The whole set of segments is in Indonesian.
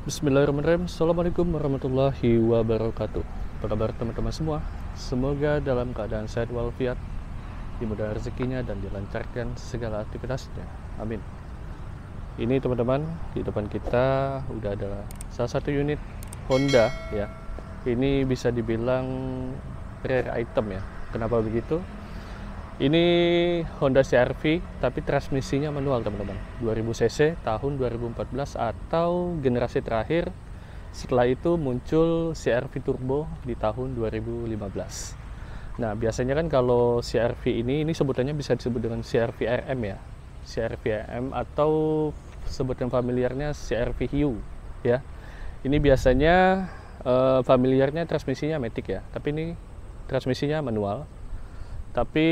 Bismillahirrahmanirrahim. Assalamualaikum warahmatullahi wabarakatuh. Apa kabar teman-teman semua? Semoga dalam keadaan sehat walafiat, dimudahkan rezekinya dan dilancarkan segala aktivitasnya. Amin. Ini teman-teman, di depan kita udah ada salah satu unit Honda ya. Ini bisa dibilang rare item ya. Kenapa begitu? Ini Honda CR-V tapi transmisinya manual teman-teman, 2000 cc tahun 2014 atau generasi terakhir. Setelah itu muncul CR-V Turbo di tahun 2015. Nah biasanya kan kalau CR-V ini sebutannya bisa disebut dengan CR-V RM ya, CR-V RM atau sebutan familiarnya CR-V Hiu ya. Ini biasanya familiarnya transmisinya matic ya, tapi ini transmisinya manual. Tapi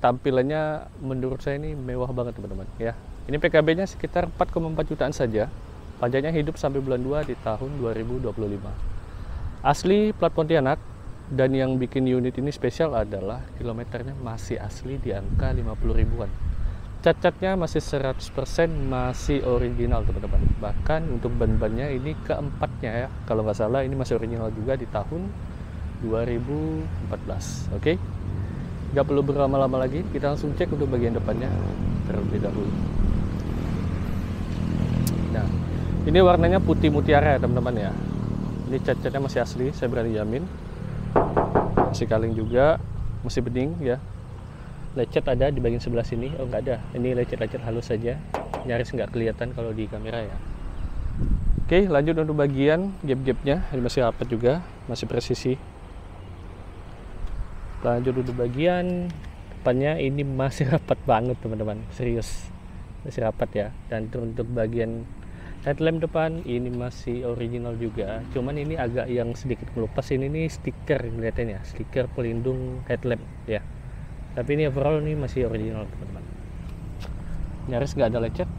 tampilannya menurut saya ini mewah banget teman-teman ya. Ini PKB-nya sekitar 4,4 jutaan saja. Pajaknya hidup sampai bulan 2 di tahun 2025. Asli plat Pontianak, dan yang bikin unit ini spesial adalah kilometernya masih asli di angka 50 ribuan. Cacatnya masih 100% masih original teman-teman. Bahkan untuk ban-bannya ini keempatnya ya. Kalau nggak salah ini masih original juga di tahun 2014. Oke. Gak perlu berlama-lama lagi, kita langsung cek untuk bagian depannya terlebih dahulu. Nah, ini warnanya putih mutiara ya teman-teman ya. Ini cat-catnya masih asli, saya berani jamin. Masih kaleng juga, masih bening ya. Lecet ada di bagian sebelah sini, oh nggak ada. Ini lecet-lecet halus saja, nyaris nggak kelihatan kalau di kamera ya. Oke, lanjut untuk bagian gap-gapnya, ini masih rapat juga, masih presisi. Lanjut untuk bagian depannya, ini masih rapat banget teman-teman, serius masih rapat ya. Dan untuk bagian headlamp depan ini masih original juga, cuman ini agak yang sedikit melupas. Ini nih stiker kelihatannya, stiker pelindung headlamp ya, tapi ini overall ini masih original teman-teman, nyaris nggak ada lecet,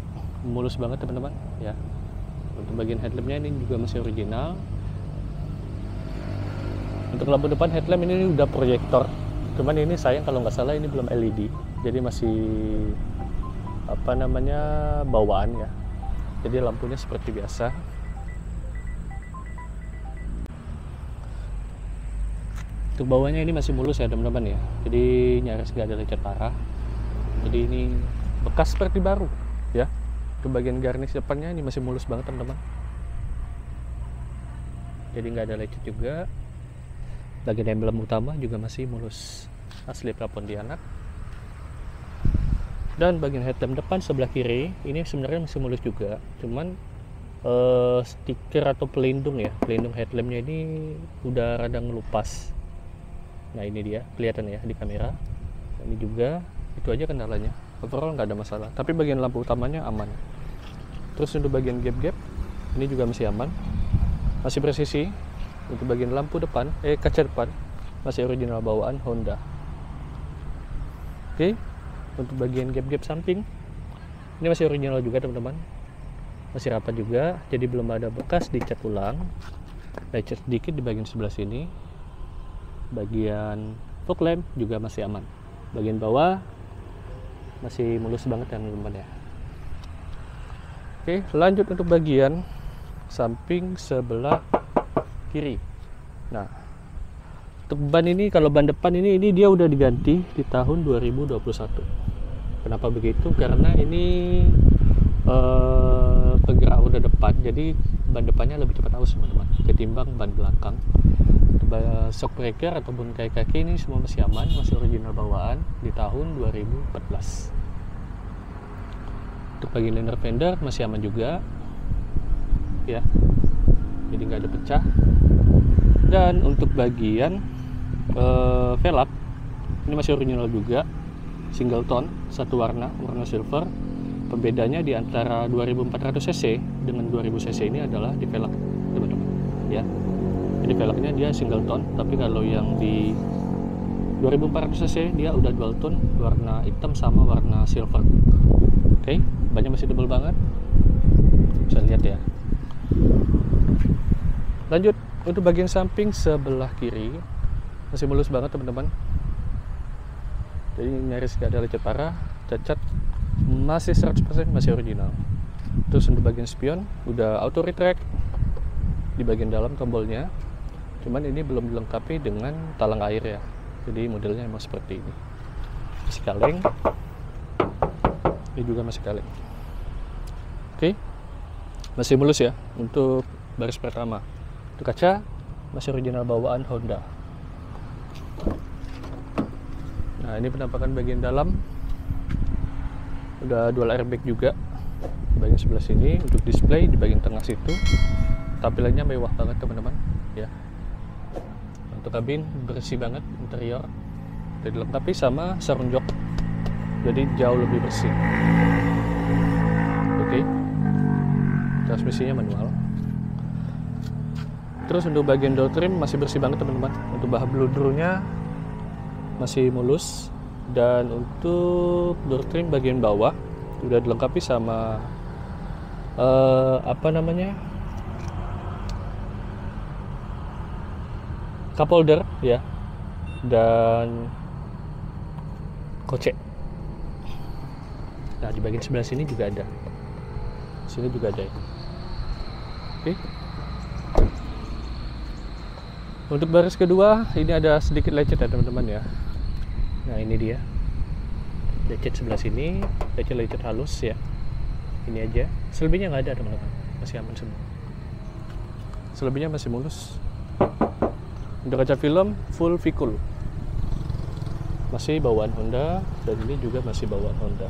mulus banget teman-teman ya. Untuk bagian headlampnya ini juga masih original. Untuk lampu depan headlamp ini udah proyektor, cuman ini sayang kalau nggak salah ini belum LED, jadi masih apa namanya bawaan ya. Jadi lampunya seperti biasa. Untuk bawahnya ini masih mulus ya teman-teman ya, jadi nyaris nggak ada lecet parah. Jadi ini bekas seperti baru ya. Untuk bagian garnish depannya ini masih mulus banget teman-teman, jadi nggak ada lecet juga. Bagian emblem utama juga masih mulus, asli plat Pontianak. Dan bagian headlamp depan sebelah kiri ini sebenarnya masih mulus juga, cuman stiker atau pelindung ya, pelindung headlampnya ini udah rada ngelupas. Nah ini dia kelihatan ya di kamera. Ini juga itu aja kendalanya, overall nggak ada masalah, tapi bagian lampu utamanya aman. Terus untuk bagian gap-gap ini juga masih aman, masih presisi. Untuk bagian lampu depan, kaca depan masih original bawaan Honda. Oke, untuk bagian gap-gap samping ini masih original juga teman-teman, masih rapat juga, jadi belum ada bekas dicat ulang. Lecet sedikit di bagian sebelah sini. Bagian fog lamp juga masih aman. Bagian bawah masih mulus banget ya teman-teman ya. Oke, lanjut untuk bagian samping sebelah kiri. Nah, untuk ban ini, kalau ban depan ini dia udah diganti di tahun 2021. Kenapa begitu? Karena ini penggerak roda depan, jadi ban depannya lebih cepat aus teman-teman ketimbang ban belakang. Shock breaker ataupun kaki ini semua masih aman, masih original bawaan di tahun 2014. Untuk bagian liner fender masih aman juga ya, jadi nggak ada pecah. Dan untuk bagian velg ini masih original juga, single tone, satu warna silver. Pembedanya di antara 2400 cc dengan 2000 cc ini adalah di velg teman-teman ya. Jadi velgnya dia single tone, tapi kalau yang di 2400 cc dia udah dual tone, warna hitam sama warna silver. Oke, bannya masih tebal banget, bisa lihat ya. Lanjut untuk bagian samping sebelah kiri masih mulus banget teman-teman, jadi nyaris gak ada lecet parah. Cacat masih 100% masih original. Terus untuk bagian spion udah auto retract, di bagian dalam tombolnya, cuman ini belum dilengkapi dengan talang air ya, jadi modelnya emang seperti ini. Masih kaleng, ini juga masih kaleng. Oke, masih mulus ya untuk baris pertama. Untuk kaca masih original bawaan Honda. Nah, ini penampakan bagian dalam, udah dual airbag juga di bagian sebelah sini. Untuk display di bagian tengah situ, tampilannya mewah banget teman-teman ya. Untuk kabin bersih banget, interior udah dilengkapi sama sarung jok, jadi jauh lebih bersih. Oke, transmisinya manual. Terus untuk bagian door trim masih bersih banget teman-teman. Untuk bahan bludrunya masih mulus, dan untuk door trim bagian bawah udah dilengkapi sama cup holder ya, dan kocek. Nah, di bagian sebelah sini juga ada, sini juga ada ya. Oke. Untuk baris kedua ini ada sedikit lecet ya teman-teman ya. Nah, ini dia lecet sebelah sini, lecet halus ya. Ini aja, selebihnya nggak ada teman-teman, masih aman semua. Selebihnya masih mulus. Untuk kaca film full Vicul, masih bawaan Honda, dan ini juga masih bawaan Honda.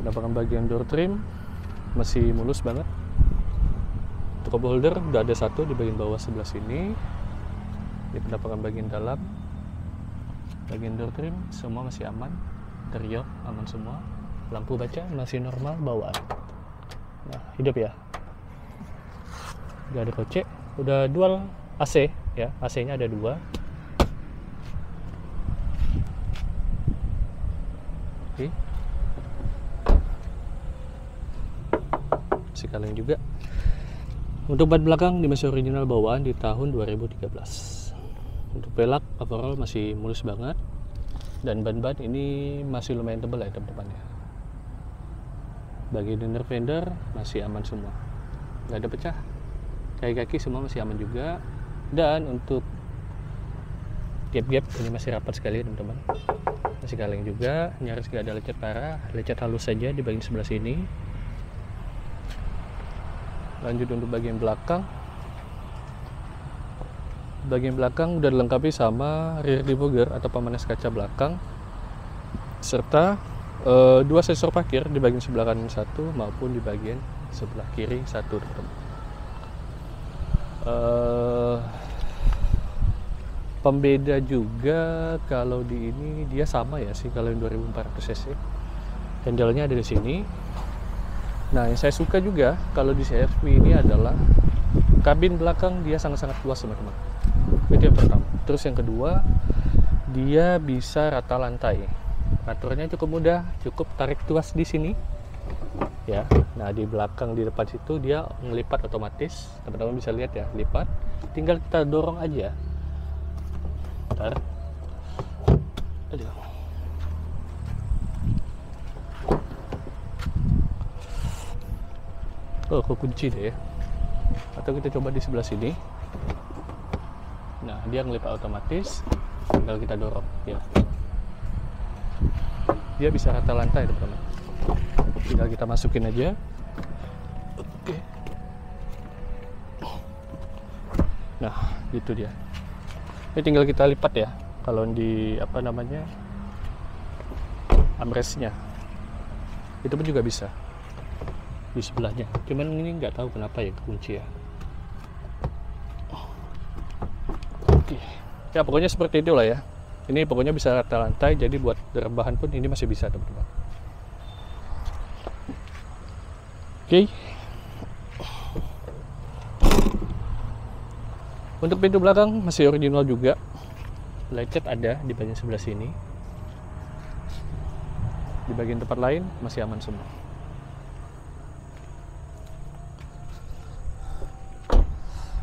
Penampakan bagian door trim masih mulus banget. Untuk cup holder udah ada satu di bagian bawah sebelah sini. Ini penampakan bagian dalam, bagian door trim semua masih aman, interior aman semua, lampu baca masih normal bawaan. Nah, hidup ya. Udah ada kocek, udah dual AC ya, AC-nya ada 2. Oke. Masih kaleng juga. Untuk ban belakang di masih original bawaan di tahun 2013. Untuk pelak overall masih mulus banget, dan ban-ban ini masih lumayan tebal ya teman-teman ya. Bagian inner fender masih aman semua, nggak ada pecah. Kaki semua masih aman juga, dan untuk gap-gap ini masih rapat sekali teman-teman. Masih kaleng juga, nyaris nggak ada lecet parah, lecet halus saja di bagian sebelah sini. Lanjut untuk bagian belakang. Bagian belakang udah dilengkapi sama rear defogger atau pemanas kaca belakang, serta 2 sensor parkir di bagian sebelah kanan 1 maupun di bagian sebelah kiri 1 teman-teman. Pembeda juga kalau di ini dia sama ya sih, kalau yang 2400 cc. Handle-nya ada di sini. Nah, yang saya suka juga kalau di CR-V ini adalah kabin belakang dia sangat-sangat luas teman-teman. Itu yang pertama. Terus yang kedua, dia bisa rata lantai. Aturnya cukup mudah, cukup tarik tuas di sini. Ya. Nah, di belakang di depan situ dia ngelipat otomatis. Teman-teman bisa lihat ya, lipat. Tinggal kita dorong aja. Bentar. Aduh. Oh, kekunci deh ya. Atau kita coba di sebelah sini. Nah, dia ngelipat otomatis, tinggal kita dorong ya. Dia bisa rata lantai teman-teman. Tinggal kita masukin aja. Oke. Nah, gitu dia. Ini tinggal kita lipat ya. Kalau di armrestnya, itu pun juga bisa di sebelahnya. Cuman ini nggak tahu kenapa ya kekunci ya. Oke. Ya pokoknya seperti itulah ya. Ini pokoknya bisa rata lantai, jadi buat rebahan pun ini masih bisa teman-teman. Oke. Untuk pintu belakang masih original juga. Lecet ada di bagian sebelah sini. Di bagian tempat lain masih aman semua.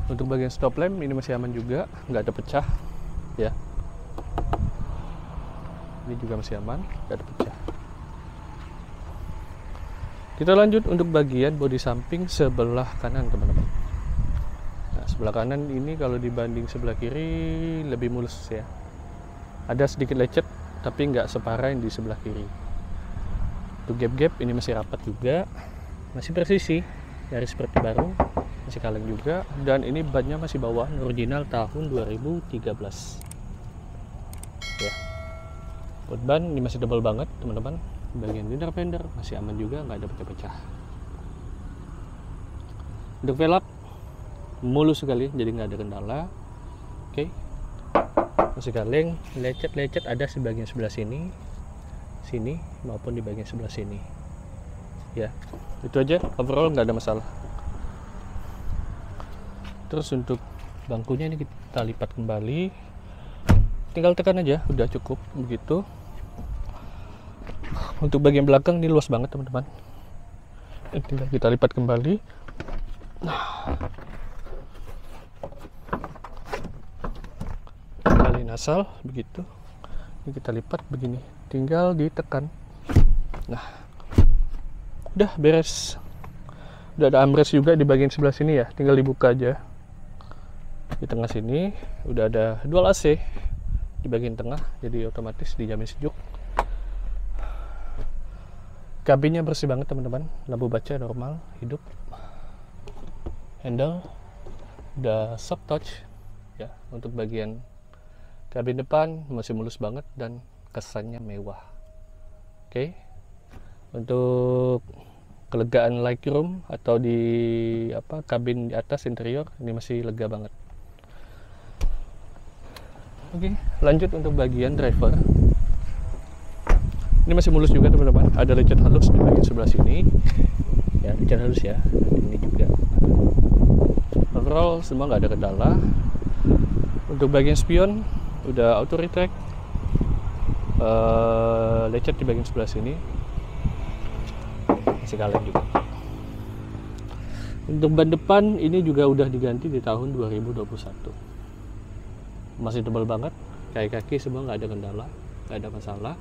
Untuk bagian stop lamp ini masih aman juga, nggak ada pecah ya. Ini juga masih aman, nggak ada pecah. Kita lanjut untuk bagian bodi samping sebelah kanan, teman-teman. Nah, sebelah kanan ini kalau dibanding sebelah kiri lebih mulus ya. Ada sedikit lecet, tapi nggak separah yang di sebelah kiri. Untuk gap-gap ini masih rapat juga, masih presisi, nyaris seperti baru, masih kaleng juga. Dan ini bannya masih bawaan original tahun 2013. Ya. Buat ban ini masih tebal banget, teman-teman. Bagian fender masih aman juga, nggak ada pecah-pecah. Untuk velg mulus sekali, jadi nggak ada kendala. Oke, masih kaleng, lecet ada di bagian sebelah sini maupun di bagian sebelah sini. Ya, itu aja. Overall nggak ada masalah. Terus untuk bangkunya ini kita lipat kembali, tinggal tekan aja, udah cukup begitu. Untuk bagian belakang ini luas banget, teman-teman. Tinggal kita lipat kembali. Kaliin asal begitu. Ini kita lipat begini, tinggal ditekan. Nah, udah beres. Udah ada armrest juga di bagian sebelah sini ya, tinggal dibuka aja. Di tengah sini udah ada dual AC di bagian tengah, jadi otomatis dijamin sejuk. Kabinnya bersih banget, teman-teman. Lampu baca normal, hidup. Handle udah soft touch ya. Untuk bagian kabin depan masih mulus banget dan kesannya mewah. Oke. Untuk kelegaan legroom atau di kabin di atas interior ini masih lega banget. Oke, lanjut untuk bagian driver. Ini masih mulus juga, teman-teman. Ada lecet halus di bagian sebelah sini. Ya, lecet halus ya. Ini juga. Overall semua nggak ada kendala. Untuk bagian spion udah auto retract. Lecet di bagian sebelah sini. Masih kaleng juga. Untuk ban depan ini juga udah diganti di tahun 2021. Masih tebal banget. Kaki semua nggak ada kendala, nggak ada masalah.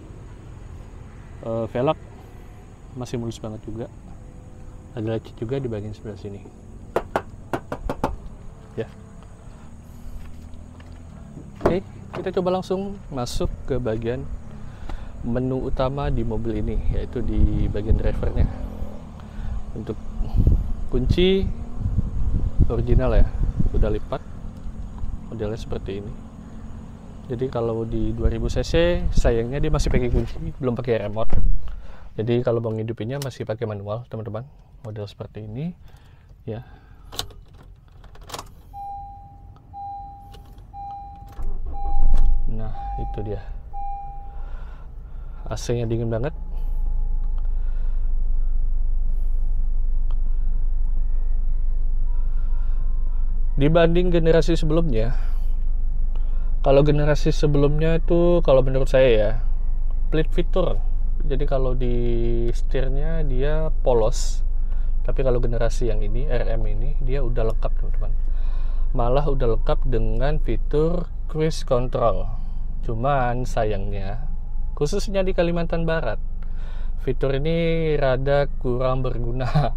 Velg masih mulus banget juga. Ada lecet juga di bagian sebelah sini. Ya. Oke, kita coba langsung masuk ke bagian menu utama di mobil ini, yaitu di bagian drivernya. Untuk kunci original ya, udah lipat. Modelnya seperti ini. Jadi kalau di 2000 cc sayangnya dia masih pakai kunci, belum pakai remote. Jadi kalau mau ngidupinnya masih pakai manual, teman-teman. Model seperti ini ya. Nah, itu dia. AC-nya dingin banget. Dibanding generasi sebelumnya, kalau generasi sebelumnya itu kalau menurut saya ya split fitur. Jadi kalau di setirnya dia polos, tapi kalau generasi yang ini RM ini dia udah lengkap, teman-teman. Malah udah lengkap dengan fitur cruise control. Cuman sayangnya khususnya di Kalimantan Barat fitur ini rada kurang berguna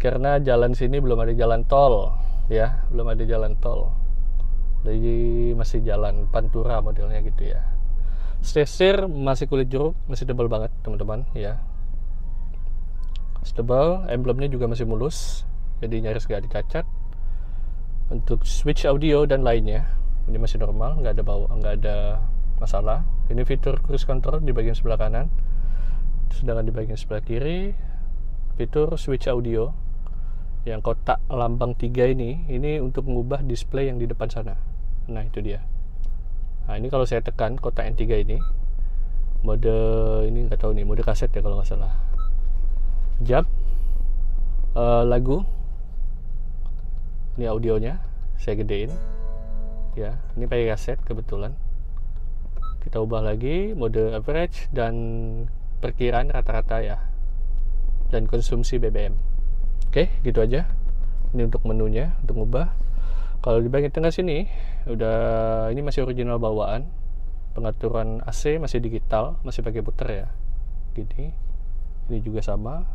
karena jalan sini belum ada jalan tol ya, belum ada jalan tol. Jadi masih jalan pantura modelnya gitu ya. Setir masih kulit jeruk, masih tebal banget, teman-teman ya. Tebal, emblemnya juga masih mulus, jadi nyaris gak dicacat. Untuk switch audio dan lainnya ini masih normal, nggak ada masalah. Ini fitur cruise control di bagian sebelah kanan, sedangkan di bagian sebelah kiri fitur switch audio yang kotak lambang 3 ini untuk mengubah display yang di depan sana. Nah, itu dia. Nah, ini kalau saya tekan kotak yang 3 ini, mode ini nggak tahu nih, mode kaset ya kalau nggak salah. Jab, lagu, ini audionya saya gedein ya. Ini pakai kaset kebetulan. Kita ubah lagi mode average dan perkiraan rata-rata ya, dan konsumsi BBM. Oke, gitu aja. Ini untuk menunya, untuk ngubah. Kalau di bagian tengah sini udah, ini masih original bawaan. Pengaturan AC masih digital, masih pakai puter ya. Gini. Ini juga sama.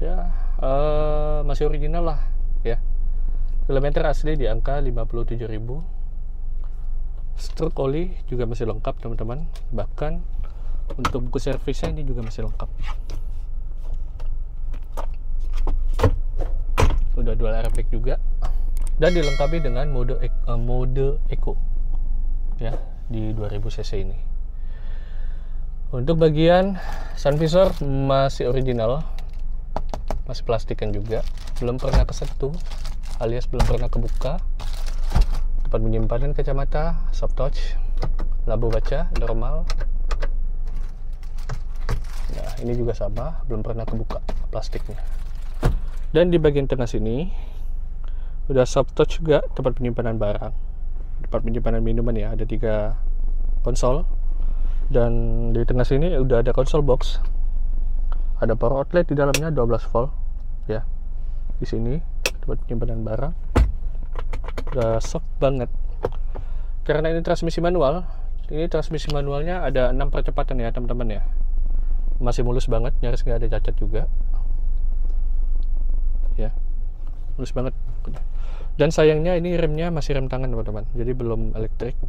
ya masih original lah ya. Kilometer asli di angka 57.000. Stroke oli juga masih lengkap teman-teman, bahkan untuk buku servisnya ini juga masih lengkap. Udah dual airbag juga, dan dilengkapi dengan mode eco ya di 2000 cc ini. Untuk bagian sun visor masih original, masih plastikan juga, belum pernah kesentuh alias belum pernah kebuka. Tempat penyimpanan kacamata soft touch, lampu baca normal. Nah ini juga sama, belum pernah kebuka plastiknya. Dan di bagian tengah sini udah soft touch juga, tempat penyimpanan barang, tempat penyimpanan minuman ya. Ada 3 konsol, dan di tengah sini udah ada konsol box, ada power outlet di dalamnya 12 volt ya. Di sini tempat penyimpanan barang udah soft banget. Karena ini transmisi manual, ini transmisi manualnya ada 6 percepatan ya teman-teman ya, masih mulus banget, nyaris nggak ada cacat juga ya, mulus banget. Dan sayangnya ini remnya masih rem tangan teman-teman, jadi belum elektrik.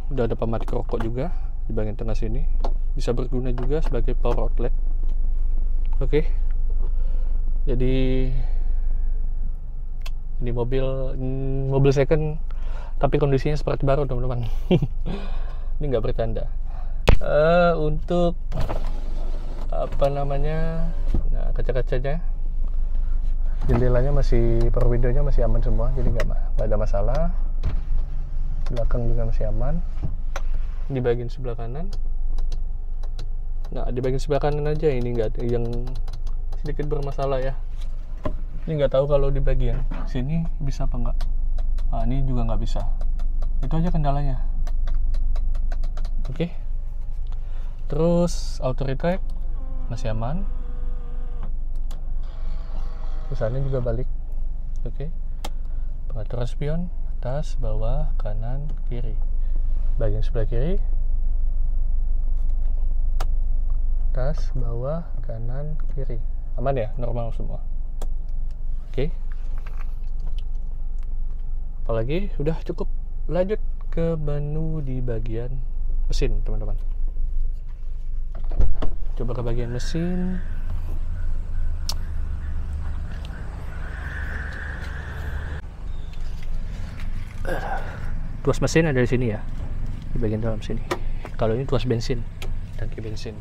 Udah ada pematik rokok juga di bagian tengah sini, bisa berguna juga sebagai power outlet. Oke. Jadi ini mobil second tapi kondisinya seperti baru teman-teman. Ini nggak bercanda. Untuk apa namanya, nah kaca-kacanya, jendelanya masih, power window-nya masih aman semua, jadi nggak ada masalah. Belakang juga masih aman. Di bagian sebelah kanan, nah di bagian sebelah kanan aja ini nggak, yang sedikit bermasalah ya. Ini nggak tahu kalau di bagian sini bisa apa enggak. Nah ini juga nggak bisa, itu aja kendalanya. Oke. Terus auto retract masih aman, pusarnya juga balik. Oke. Pengaturan spion atas, bawah, kanan, kiri. Bagian sebelah kiri, atas, bawah, kanan, kiri, aman ya, normal semua. Oke. Apalagi udah cukup. Lanjut ke menu di bagian mesin teman-teman. Coba ke bagian mesin. Tuas mesin ada di sini ya, di bagian dalam sini. Kalau ini tuas bensin, tangki bensin.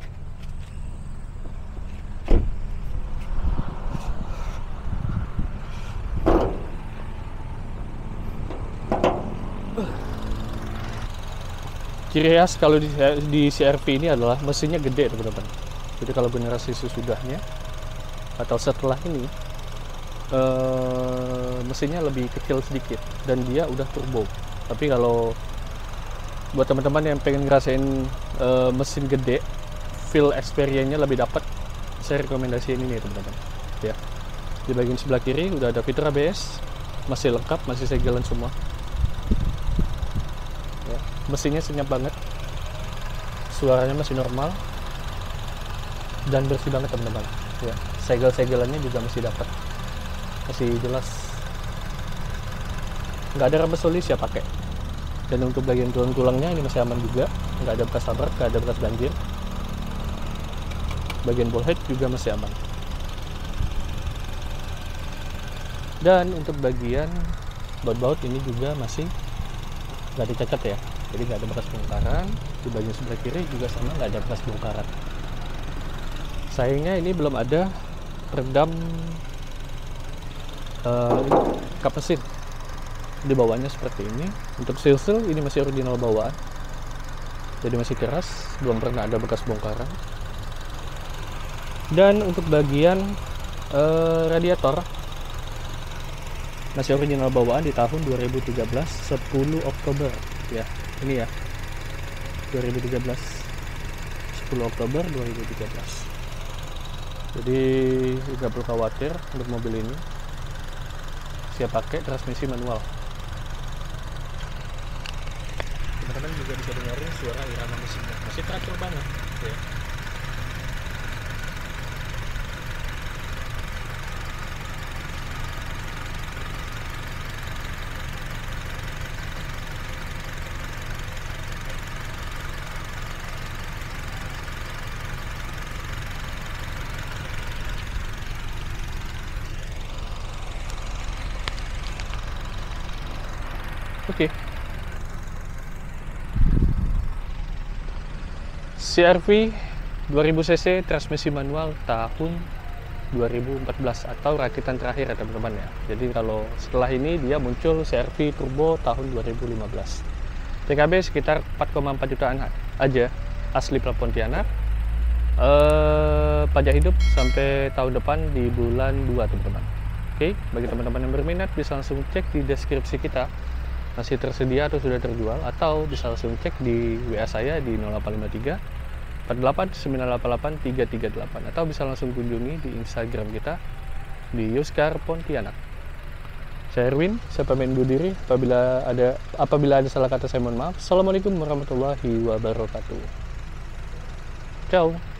Ciri khas kalau di CR-V ini adalah mesinnya gede teman-teman. Jadi kalau generasi sesudahnya atau setelah ini, mesinnya lebih kecil sedikit dan dia udah turbo. Tapi kalau buat teman-teman yang pengen ngerasain mesin gede, feel experience-nya lebih dapat, saya rekomendasiin ini teman-teman ya. Di bagian sebelah kiri udah ada fitur ABS, masih lengkap, masih segelan semua ya. Mesinnya senyap banget, suaranya masih normal dan bersih banget teman-teman ya. Segel-segelannya juga masih dapat, masih jelas, nggak ada rembes oli siap pakai. Dan untuk bagian tulang-tulangnya ini masih aman juga, nggak ada bekas tabrak, nggak ada bekas banjir. Bagian ballhead juga masih aman. Dan untuk bagian baut-baut ini juga masih nggak dicacat ya, jadi nggak ada bekas bongkaran. Di bagian sebelah kiri juga sama, nggak ada bekas bongkaran. Sayangnya ini belum ada redam kap mesin. Di bawahnya seperti ini. Untuk seal ini masih original bawaan, jadi masih keras, belum pernah ada bekas bongkaran. Dan untuk bagian radiator masih original bawaan di tahun 2013, 10 Oktober ya. Ini ya, 2013, 10 Oktober 2013. Jadi nggak perlu khawatir untuk mobil ini, siap pakai transmisi manual. Teman-teman juga bisa dengerin suara irama mesinnya, masih teratur banget ya. Oke. CR-V 2000 cc transmisi manual tahun 2014 atau rakitan terakhir ya teman-teman ya. Jadi kalau setelah ini dia muncul CR-V turbo tahun 2015. TKB sekitar 4,4 jutaan aja, asli plat Pontianak. Pajak hidup sampai tahun depan di bulan 2 teman-teman. Oke, bagi teman-teman yang berminat bisa langsung cek di deskripsi kita, masih tersedia atau sudah terjual, atau bisa langsung cek di WA saya di 0853 48 988 338, atau bisa langsung kunjungi di Instagram kita di Yuskar Pontianak. Saya Erwin, saya pamit undur diri. Apabila ada salah kata saya mohon maaf. Assalamualaikum warahmatullahi wabarakatuh. Ciao.